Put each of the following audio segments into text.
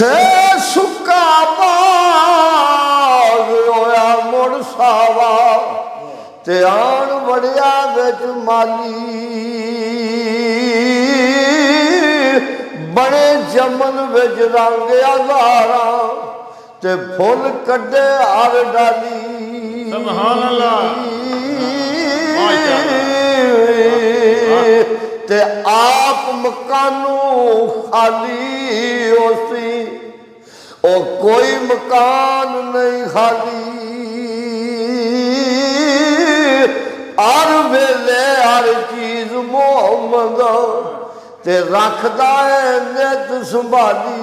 ते सुक्का बाग होया मुड़ सावा ते आन वड़िया विच माली बड़े जमन विच रंग हज़ारा ते फुल कड्डे हर डाली सुभान अल्लाह ते आप मकानू खाली होसी ओ कोई मकान नहीं खाली हर वेले हर चीज मोहम्मद ते रखदा है नित संभाली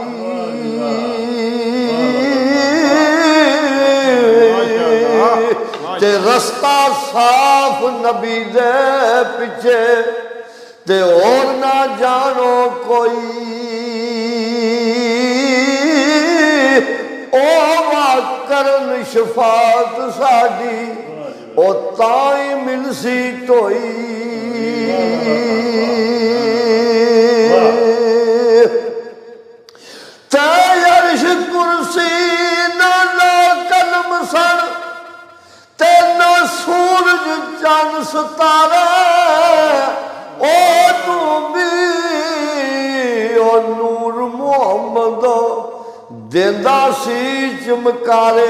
ते रस्ता साफ नबी दे पिछे ते और ना जानो कोई ओ करन शफात साडी ओ ताई मिलसी टोई ते अर्श कुर्सी ना कलम सन ते ना सूरज चंद सितारा ओ तू भी ओ नूर मोहम्मद देंदा सी चमकारे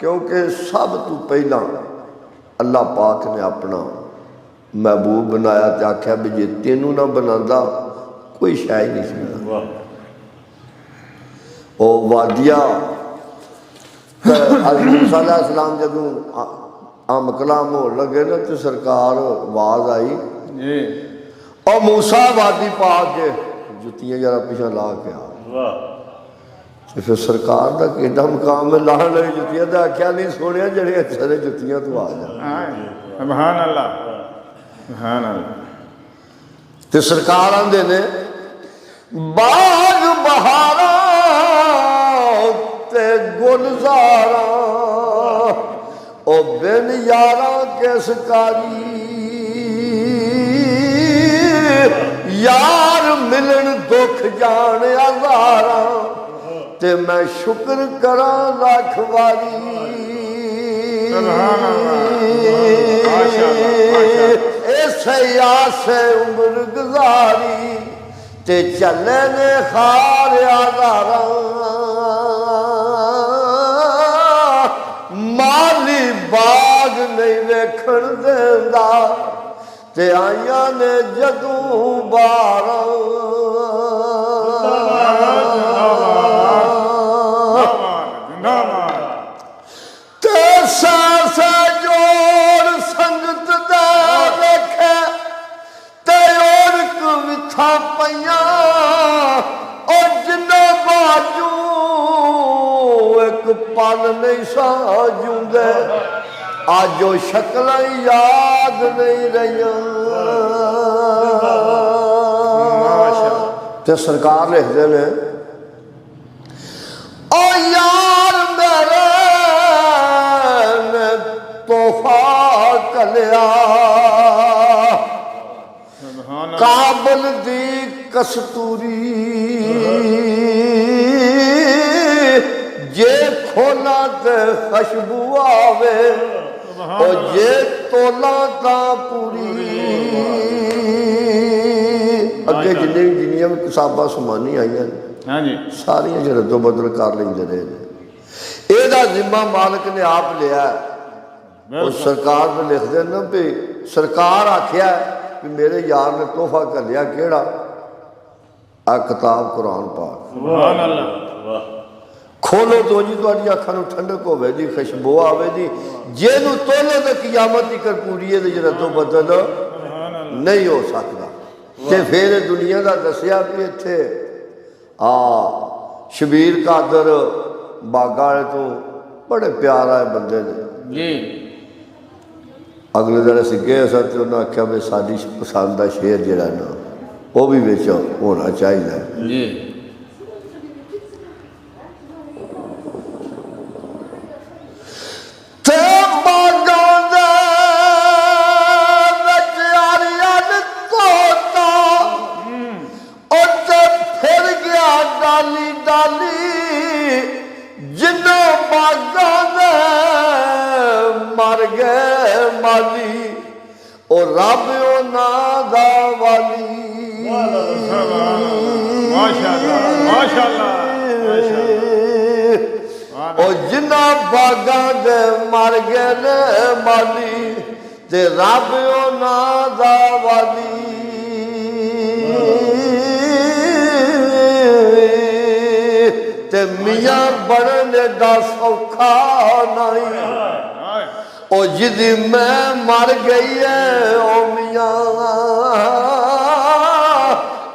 क्योंकि सब तो पहला अल्लाह पाक ने अपना महबूब बनाया तो आख्या भी जे तेनू ना बनाता कोई शाय नहीं सी ओ वादिया मूसा अलैहिस्सलाम जदों आम कलाम हो लगे ना तो सरकार आवाज आई और मूसा वादी पा के जुत्तियां जरा पिछा ला के आ तो फिर सरकार का केडा मुकाम है लाने लगी जुत्तियां तो आख्या नहीं सुनिया जड़े अच्छे ने जुत्तियां तो आ जा सुभान अल्लाह सुभान अल्लाह ते सरकार आंदे ने बाग बहारा ते गुलजारा ओ बिन यारा किस कारी यार मिलन दुख जान हज़ारा ते मैं शुक्र करा लख वारी ऐसे आसे उम्र गुजारी ते चले ने खार हज़ारा माली बाग नहीं वेखण देंदा ते आइया ने जदू बारा ते सासा जोड़ संगत दे देखे ते और कविथा पइया और जिन्ना बाजू एक पल नहीं साजूंदे आज जो शक्ल याद नहीं रही ते सरकार लिखते ने ओ यार मेरे ने तोहफा कलिया काबल दी कस्तूरी जे खोला ते खुशबू आवे ओ जे तोला ता पूरी अगे जिन्ने भी जिन्नियां भी किताबां समानी आईयां हाँ जी सारियां रद्दो बदल कर लेंदे रहे ने एदा जिम्मा मालिक ने आप लिया और सरकार ने लिखते ना भी सरकार आख्या भी मेरे यार ने तोहफा घलिया केड़ा आ किताब कुरान पाक सुभान अल्लाह खोलो तो जी तुहाडी अखां नूं ठंडक होवे जी खुशबू आवे जी जेनू तोले ते कियामत तक पूरी है ते रद्दो बदल नहीं हो सकता ते फिर दुनिया का दसिया भी इत्थे शबीर कादर बागा वाले तो बड़े प्यार आए बंदे ने जी अगले दिन असीं गए सन ते उन्हें आख्या भी साडी पसंद का शेर जिहड़ा ना वो भी विच होना चाहिए जी बागां दे विच आरियन तोता दा वाली माशाअल्लाह माशाअल्लाह ओ जिन्ना बागा दे मर गए ने माली ते रब ओना दा वाली ते मियां बनने दा सौखा नहीं ओ जिदी मैं मर गई है ओ मियां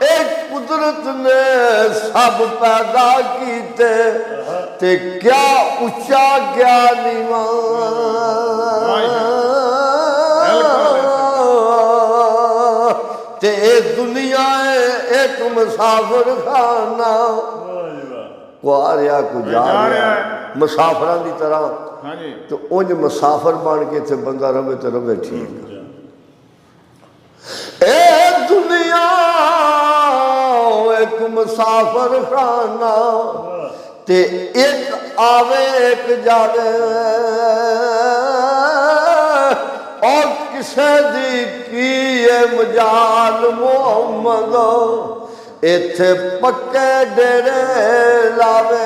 एक कुदरत ने सब पैदा कीते ते क्या उच्चा क्या नीवा ते ए दुनिया एक मुसाफिर खाना को आ रहा को जा रहा मुसाफिरां की तरह तो उंज मुसाफिर बन के इत्थे बंदा रवे तो रवे ठीक ए दुनिया एक मुसाफिर खाना ते एक आवे एक जावे और किसे दी की ये मजाल मोहम्मद इत्थे पक्के डेरे लावे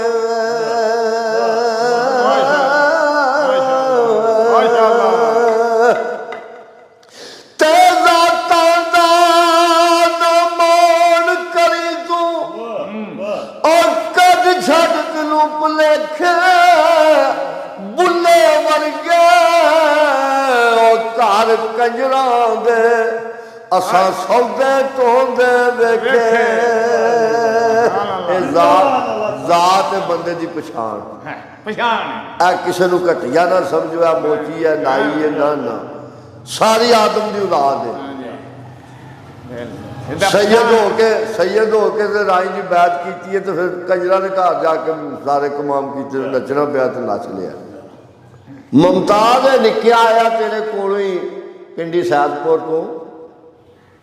तेजा तांदा न मोन करी तू और कद छड़ दिलू भुलेखे बुले वर्गे घर कंजरा दे असा सौदे तोंदे वेखे जात बंदे की पछाण ए किसी को घटिया ना समझो आ मोची है नाई है ना सारी आदम की औलाद है सैयद हो के राई जी बैत की है तो फिर कंजरा ने घर जाके सारे कमाम किए नचना पाया तो नच लिया मुमताज निक्या आया तेरे कोलों ही पिंडी सैदपुर को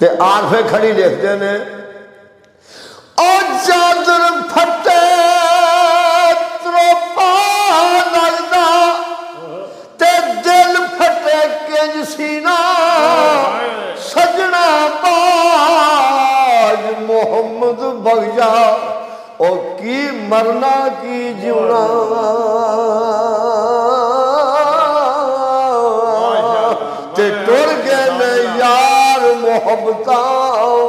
ते आरफे खड़ी लिखते ने ओ चादर फटे त्रोपा लगदा ते दिल फटे किंज सीना सजना बाज मोहम्मद बगजा ओ की मरना की जीना ते टुर गए ने यार मोहब्बत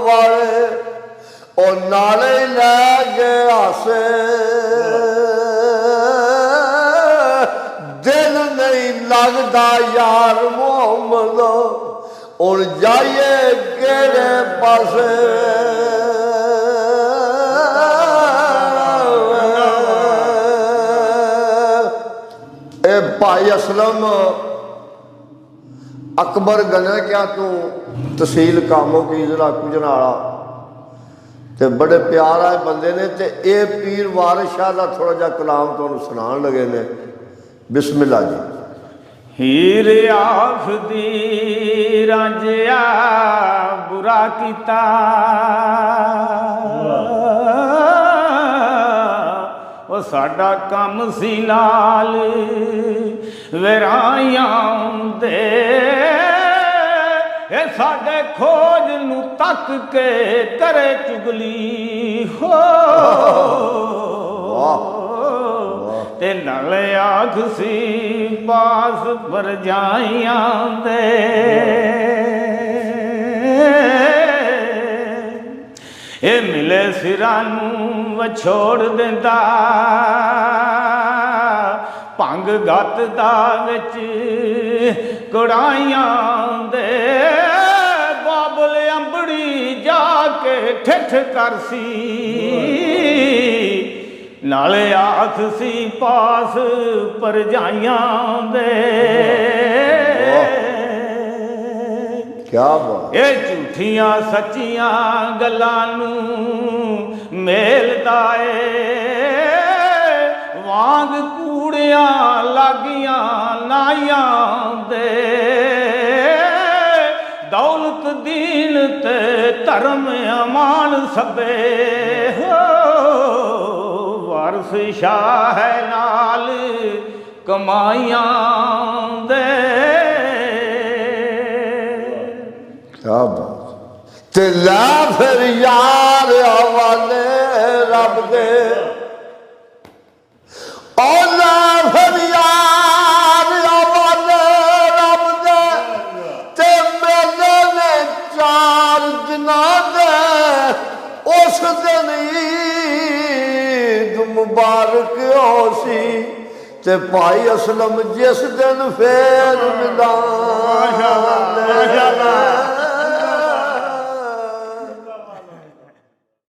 वाले और नाले लै गए आसे दिल नहीं लगता यार मोहम्मद और जाइए केड़े पासे ए भाई असलम अकबर गना क्या तू तहसील कामों की जिला कुजनाला ते बड़े प्यार आए बंदे ने ते ए पीर वारिस शाह का थोड़ा जा कलाम तुहानू सुनान लगे ने बिस्मिल्लाह जी हीर आखदी रांझिया बुरा कीता वो साडा कम सी लाल वेराइयां दे ए साडे खोज नू तक के करे चुगली हो ते नाले आख सी पास पर जाइयां दे ए मिले सिरां नू वछोड़ देंदा भंग गत दा विच कड़ाइयां दे बाबल अंबड़ी जाके ठिठ करसी नाले आख सी पास पर जाइयां दे क्या बात ये झूठियां सच्चियां गल्लां नू मेलदा ए वांग कूड़ियां लागियां नाइयां दे दौलत दीन ते धर्म अमान सबे हो वारस शाह नाल कमाइयां दे क्या बात ਤੇ ਲੈ ਫਿਰ ਯਾਰ ਹਵਾਲੇ ਰੱਬ ਦੇ ਔਲਾ ਫਿਰ ਯਾਰ ਹਵਾਲੇ ਰੱਬ ਦੇ ਤੇ ਮੇਲੇ ਨੇ ਚਾਰ ਦਿਨਾਂ ਦੇ ਉਸ ਦਿਨ ਈਦ ਮੁਬਾਰਕ ਹੋਸੀ ਤੇ ਭਾਈ ਅਸਲਮ ਜਿਸ ਦਿਨ ਫੇਰ ਮਿਲਾਂਗੇ